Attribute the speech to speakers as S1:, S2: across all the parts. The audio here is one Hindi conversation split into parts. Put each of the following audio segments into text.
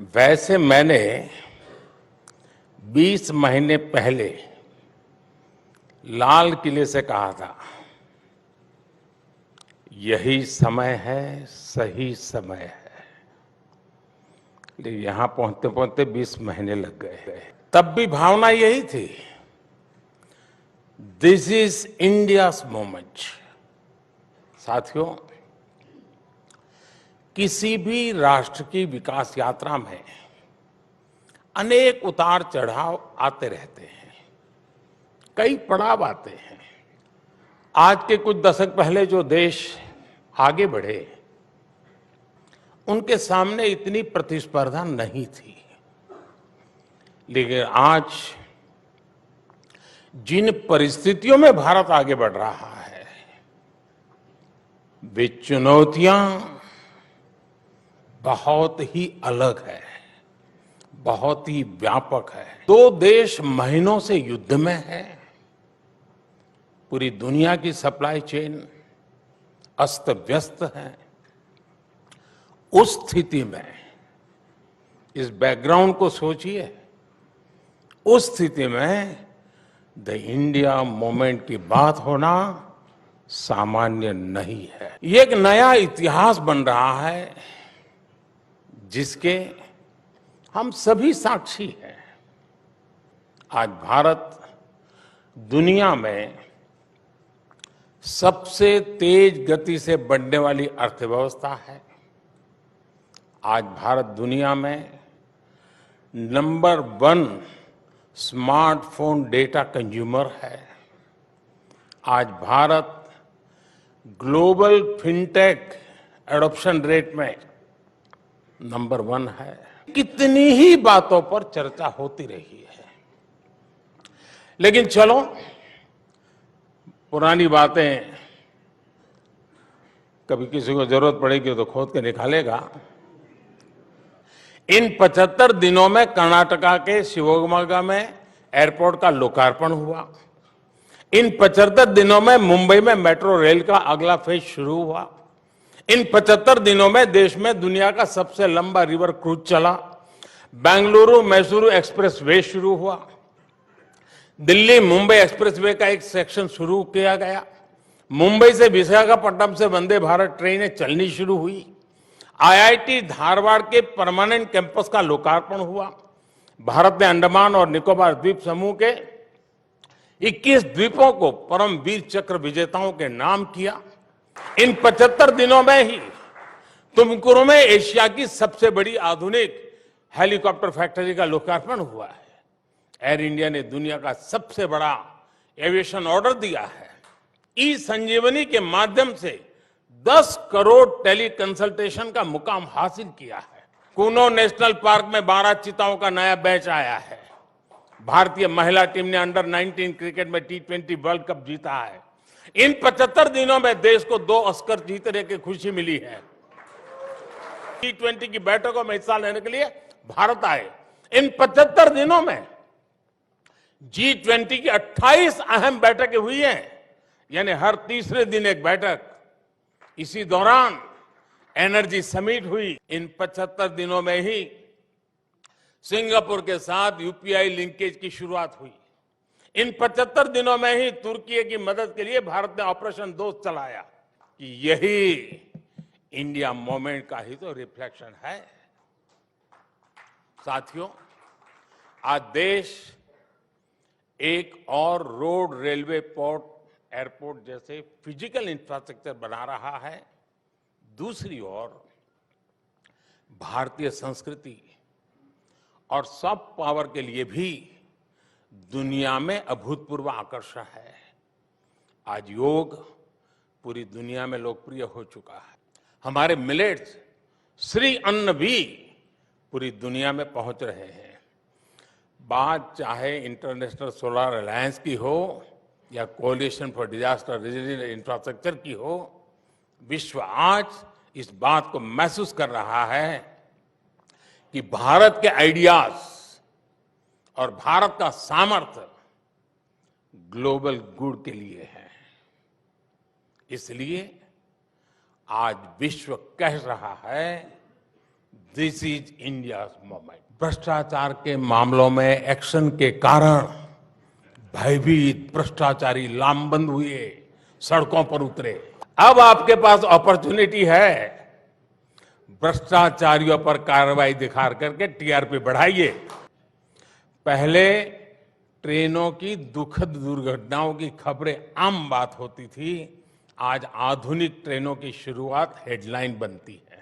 S1: वैसे मैंने 20 महीने पहले लाल किले से कहा था, यही समय है, सही समय है। लेकिन यहां पहुंचते पहुंचते 20 महीने लग गए। तब भी भावना यही थी, दिस इज इंडियाज मोमेंट। साथियों, किसी भी राष्ट्र की विकास यात्रा में अनेक उतार चढ़ाव आते रहते हैं, कई पड़ाव आते हैं। आज के कुछ दशक पहले जो देश आगे बढ़े, उनके सामने इतनी प्रतिस्पर्धा नहीं थी। लेकिन आज जिन परिस्थितियों में भारत आगे बढ़ रहा है, वे चुनौतियां बहुत ही अलग है, बहुत ही व्यापक है। दो देश महीनों से युद्ध में है। पूरी दुनिया की सप्लाई चेन अस्त व्यस्त है। उस स्थिति में इस बैकग्राउंड को सोचिए। उस स्थिति में द इंडिया मोमेंट की बात होना सामान्य नहीं है। ये एक नया इतिहास बन रहा है, जिसके हम सभी साक्षी हैं। आज भारत दुनिया में सबसे तेज गति से बढ़ने वाली अर्थव्यवस्था है। आज भारत दुनिया में नंबर 1 स्मार्टफोन डेटा कंज्यूमर है। आज Bharat global fintech adoption rate में नंबर 1 है। कितनी ही बातों पर चर्चा होती रही है, लेकिन चलो पुरानी बातें कभी किसी को जरूरत पड़ेगी तो खोद के निकालेगा। इन 75 दिनों में कर्नाटका के शिवमोगा में एयरपोर्ट का लोकार्पण हुआ। इन 75 दिनों में मुंबई में मेट्रो रेल का अगला फेज शुरू हुआ। इन 75 दिनों में देश में दुनिया का सबसे लंबा रिवर क्रूज चला। बेंगलुरु मैसूरू एक्सप्रेस वे शुरू हुआ। दिल्ली मुंबई एक्सप्रेस वे का एक सेक्शन शुरू किया गया। मुंबई से विशाखापट्टनम से वंदे भारत ट्रेनें चलनी शुरू हुई। आईआईटी धारवाड़ के परमानेंट कैंपस का लोकार्पण हुआ। भारत ने अंडमान और निकोबार द्वीप समूह के 21 द्वीपों को परम वीर चक्र विजेताओं के नाम किया। इन 75 दिनों में ही तुमकुरू में एशिया की सबसे बड़ी आधुनिक हेलीकॉप्टर फैक्ट्री का लोकार्पण हुआ है। एयर इंडिया ने दुनिया का सबसे बड़ा एविएशन ऑर्डर दिया है। ई संजीवनी के माध्यम से 10 करोड़ टेली कंसल्टेशन का मुकाम हासिल किया है। कूनो नेशनल पार्क में 12 चीताओं का नया बैच आया है। भारतीय महिला टीम ने अंडर 19 क्रिकेट में T20 वर्ल्ड कप जीता है। इन 75 दिनों में देश को 2 ऑस्कर जीतने की खुशी मिली है। T20 की बैठकों में हिस्सा लेने के लिए भारत आए। इन 75 दिनों में G20 की 28 अहम बैठकें हुई हैं, यानी हर तीसरे दिन एक बैठक। इसी दौरान एनर्जी समिट हुई। इन 75 दिनों में ही सिंगापुर के साथ यूपीआई लिंकेज की शुरुआत हुई। इन 75 दिनों में ही तुर्की की मदद के लिए भारत ने ऑपरेशन दोस्त चलाया। कि यही इंडिया मोमेंट का ही तो रिफ्लेक्शन है। साथियों, आज देश एक और रोड, रेलवे, पोर्ट, एयरपोर्ट जैसे फिजिकल इंफ्रास्ट्रक्चर बना रहा है। दूसरी ओर भारतीय संस्कृति और सॉफ्ट पावर के लिए भी दुनिया में अभूतपूर्व आकर्षण है। आज योग पूरी दुनिया में लोकप्रिय हो चुका है। हमारे मिलेट्स, श्री अन्न भी पूरी दुनिया में पहुंच रहे हैं। बात चाहे इंटरनेशनल सोलर अलायंस की हो या coalition for disaster resilient infrastructure की हो, विश्व आज इस बात को महसूस कर रहा है कि भारत के आइडियाज और भारत का सामर्थ्य ग्लोबल गुड के लिए है। इसलिए आज विश्व कह रहा है दिस इज इंडिया मोमेंट। भ्रष्टाचार के मामलों में एक्शन के कारण भयभीत भ्रष्टाचारी लामबंद हुए, सड़कों पर उतरे। अब आपके पास अपॉर्चुनिटी है, भ्रष्टाचारियों पर कार्रवाई दिखा करके टीआरपी बढ़ाइए। पहले ट्रेनों की दुखद दुर्घटनाओं की खबरें आम बात होती थी, आज आधुनिक ट्रेनों की शुरुआत हेडलाइन बनती है।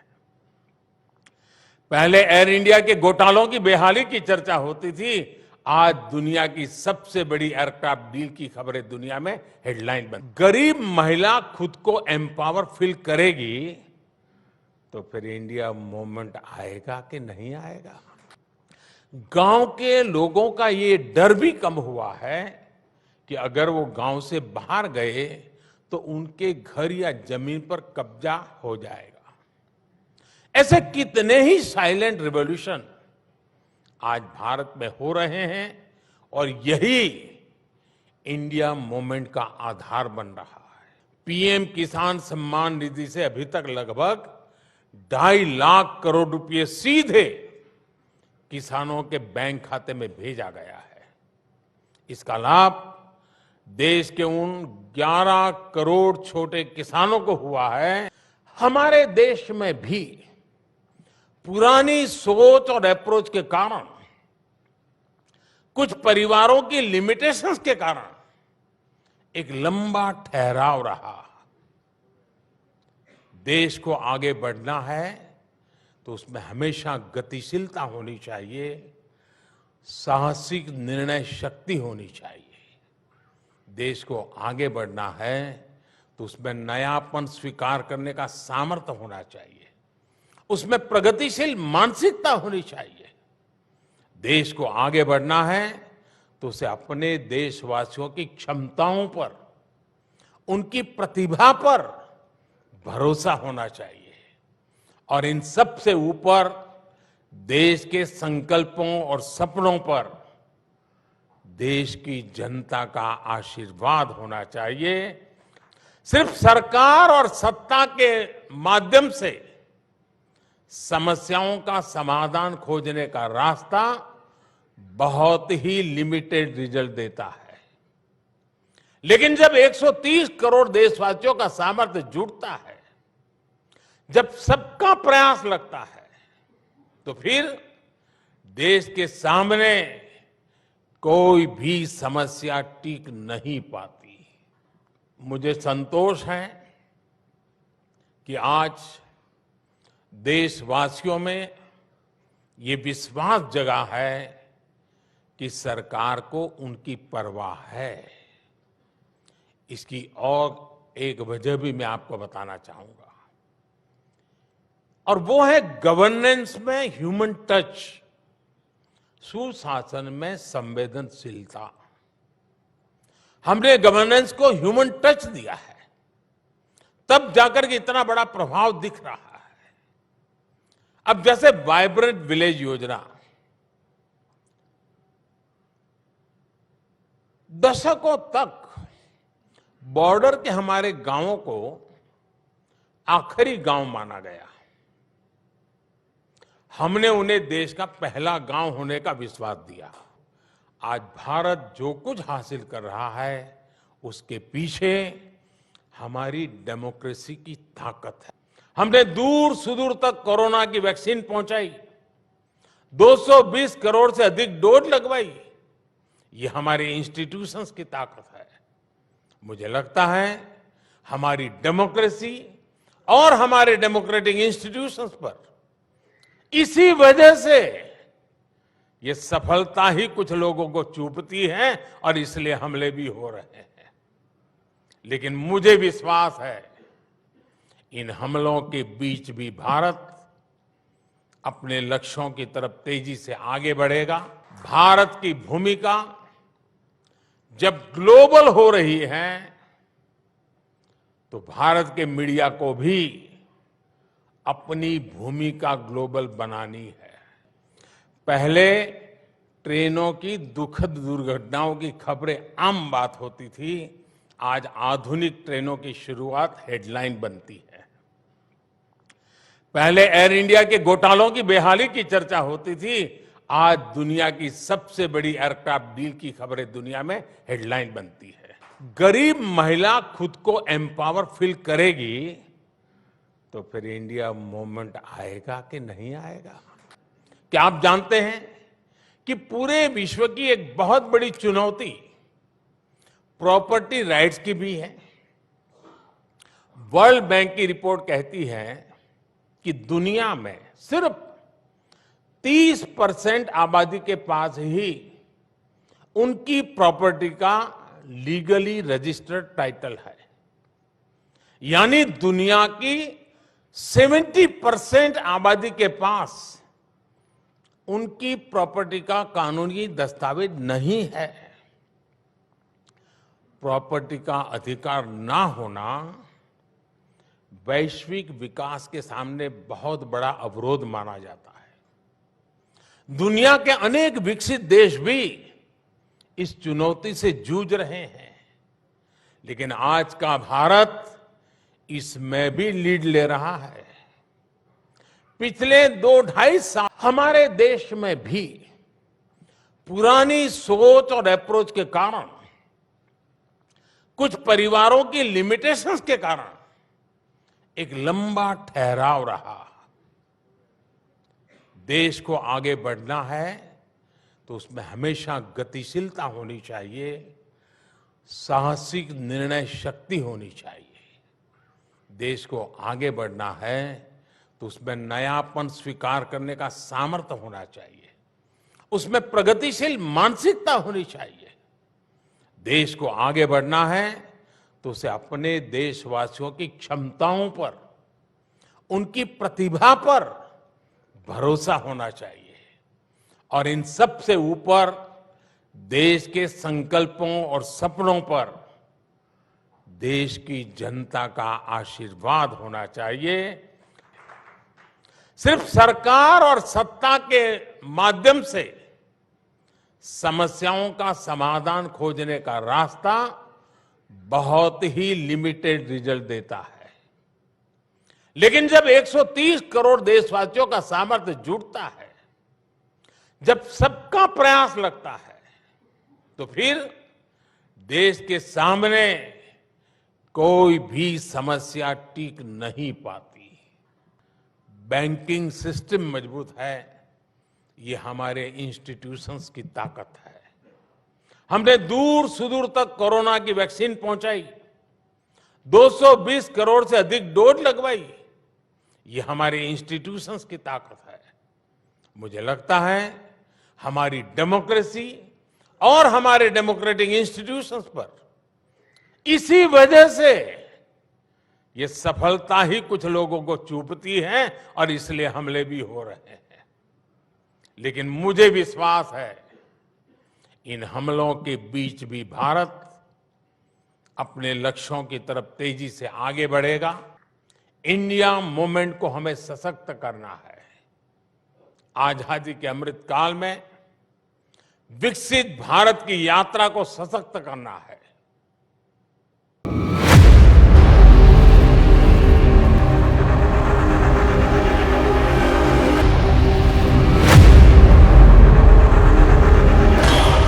S1: पहले एयर इंडिया के घोटालों की बेहाली की चर्चा होती थी, आज दुनिया की सबसे बड़ी एयरक्राफ्ट डील की खबरें दुनिया में हेडलाइन बन। गरीब महिला खुद को एम्पावर फील करेगी तो फिर इंडिया मूवमेंट आएगा कि नहीं आएगा। गांव के लोगों का ये डर भी कम हुआ है कि अगर वो गांव से बाहर गए तो उनके घर या जमीन पर कब्जा हो जाएगा। ऐसे कितने ही साइलेंट रिवॉल्यूशन आज भारत में हो रहे हैं और यही इंडिया मूवमेंट का आधार बन रहा है। पीएम किसान सम्मान निधि से अभी तक लगभग 2.5 लाख करोड़ रुपए सीधे किसानों के बैंक खाते में भेजा गया है। इसका लाभ देश के उन 11 करोड़ छोटे किसानों को हुआ है। हमारे देश में भी पुरानी सोच और अप्रोच के कारण, कुछ परिवारों की लिमिटेशंस के कारण एक लंबा ठहराव रहा। देश को आगे बढ़ना है तो उसमें हमेशा गतिशीलता होनी चाहिए, साहसिक निर्णय शक्ति होनी चाहिए। देश को आगे बढ़ना है तो उसमें नयापन स्वीकार करने का सामर्थ्य होना चाहिए, उसमें प्रगतिशील मानसिकता होनी चाहिए। देश को आगे बढ़ना है तो उसे अपने देशवासियों की क्षमताओं पर, उनकी प्रतिभा पर भरोसा होना चाहिए और इन सब से ऊपर देश के संकल्पों और सपनों पर देश की जनता का आशीर्वाद होना चाहिए। सिर्फ सरकार और सत्ता के माध्यम से समस्याओं का समाधान खोजने का रास्ता बहुत ही लिमिटेड रिजल्ट देता है, लेकिन जब 130 करोड़ देशवासियों का सामर्थ्य जुटता है, जब सबका प्रयास लगता है, तो फिर देश के सामने कोई भी समस्या टिक नहीं पाती। मुझे संतोष है कि आज देशवासियों में ये विश्वास जगा है कि सरकार को उनकी परवाह है। इसकी और एक वजह भी मैं आपको बताना चाहूंगा, और वो है गवर्नेंस में ह्यूमन टच, सुशासन में संवेदनशीलता। हमने गवर्नेंस को ह्यूमन टच दिया है, तब जाकर के इतना बड़ा प्रभाव दिख रहा है। अब जैसे वाइब्रेंट विलेज योजना, दशकों तक बॉर्डर के हमारे गांवों को आखिरी गांव माना गया। हमने उन्हें देश का पहला गांव होने का विश्वास दिया। आज भारत जो कुछ हासिल कर रहा है उसके पीछे हमारी डेमोक्रेसी की ताकत है। हमने दूर सुदूर तक कोरोना की वैक्सीन पहुंचाई, 220 करोड़ से अधिक डोज लगवाई। ये हमारे इंस्टीट्यूशंस की ताकत है। मुझे लगता है हमारी डेमोक्रेसी और हमारे डेमोक्रेटिक इंस्टीट्यूशंस पर इसी वजह से ये सफलता ही कुछ लोगों को चूपती है और इसलिए हमले भी हो रहे हैं। लेकिन मुझे विश्वास है इन हमलों के बीच भी भारत अपने लक्ष्यों की तरफ तेजी से आगे बढ़ेगा। भारत की भूमिका जब ग्लोबल हो रही है तो भारत के मीडिया को भी अपनी भूमिका ग्लोबल बनानी है। पहले ट्रेनों की दुखद दुर्घटनाओं की खबरें आम बात होती थी, आज आधुनिक ट्रेनों की शुरुआत हेडलाइन बनती है। पहले एयर इंडिया के घोटालों की बेहाली की चर्चा होती थी, आज दुनिया की सबसे बड़ी एयरक्राफ्ट डील की खबरें दुनिया में हेडलाइन बनती है। गरीब महिला खुद को एम्पावर फील करेगी तो फिर इंडिया मूवमेंट आएगा कि नहीं आएगा? क्या आप जानते हैं कि पूरे विश्व की एक बहुत बड़ी चुनौती प्रॉपर्टी राइट्स की भी है। वर्ल्ड बैंक की रिपोर्ट कहती है कि दुनिया में सिर्फ 30% आबादी के पास ही उनकी प्रॉपर्टी का लीगली रजिस्टर्ड टाइटल है, यानी दुनिया की 70% आबादी के पास उनकी प्रॉपर्टी का कानूनी दस्तावेज नहीं है। प्रॉपर्टी का अधिकार ना होना वैश्विक विकास के सामने बहुत बड़ा अवरोध माना जाता है। दुनिया के अनेक विकसित देश भी इस चुनौती से जूझ रहे हैं, लेकिन आज का भारत इसमें भी लीड ले रहा है। पिछले 2-2.5 साल हमारे देश में भी पुरानी सोच और अप्रोच के कारण, कुछ परिवारों की लिमिटेशंस के कारण एक लंबा ठहराव रहा। देश को आगे बढ़ना है तो उसमें हमेशा गतिशीलता होनी चाहिए, साहसिक निर्णय शक्ति होनी चाहिए। देश को आगे बढ़ना है तो उसमें नयापन स्वीकार करने का सामर्थ्य होना चाहिए, उसमें प्रगतिशील मानसिकता होनी चाहिए। देश को आगे बढ़ना है तो उसे अपने देशवासियों की क्षमताओं पर, उनकी प्रतिभा पर भरोसा होना चाहिए और इन सब से ऊपर देश के संकल्पों और सपनों पर देश की जनता का आशीर्वाद होना चाहिए। सिर्फ सरकार और सत्ता के माध्यम से समस्याओं का समाधान खोजने का रास्ता बहुत ही लिमिटेड रिजल्ट देता है, लेकिन जब 130 करोड़ देशवासियों का सामर्थ्य जुटता है, जब सबका प्रयास लगता है, तो फिर देश के सामने कोई भी समस्या टिक नहीं पाती। बैंकिंग सिस्टम मजबूत है, ये हमारे इंस्टीट्यूशंस की ताकत है। हमने दूर सुदूर तक कोरोना की वैक्सीन पहुंचाई, 220 करोड़ से अधिक डोज लगवाई, ये हमारे इंस्टीट्यूशंस की ताकत है। मुझे लगता है हमारी डेमोक्रेसी और हमारे डेमोक्रेटिक इंस्टीट्यूशंस पर इसी वजह से ये सफलता ही कुछ लोगों को चूपती है और इसलिए हमले भी हो रहे हैं। लेकिन मुझे विश्वास है इन हमलों के बीच भी भारत अपने लक्ष्यों की तरफ तेजी से आगे बढ़ेगा। इंडिया मूवमेंट को हमें सशक्त करना है। आजादी के अमृत काल में विकसित भारत की यात्रा को सशक्त करना है।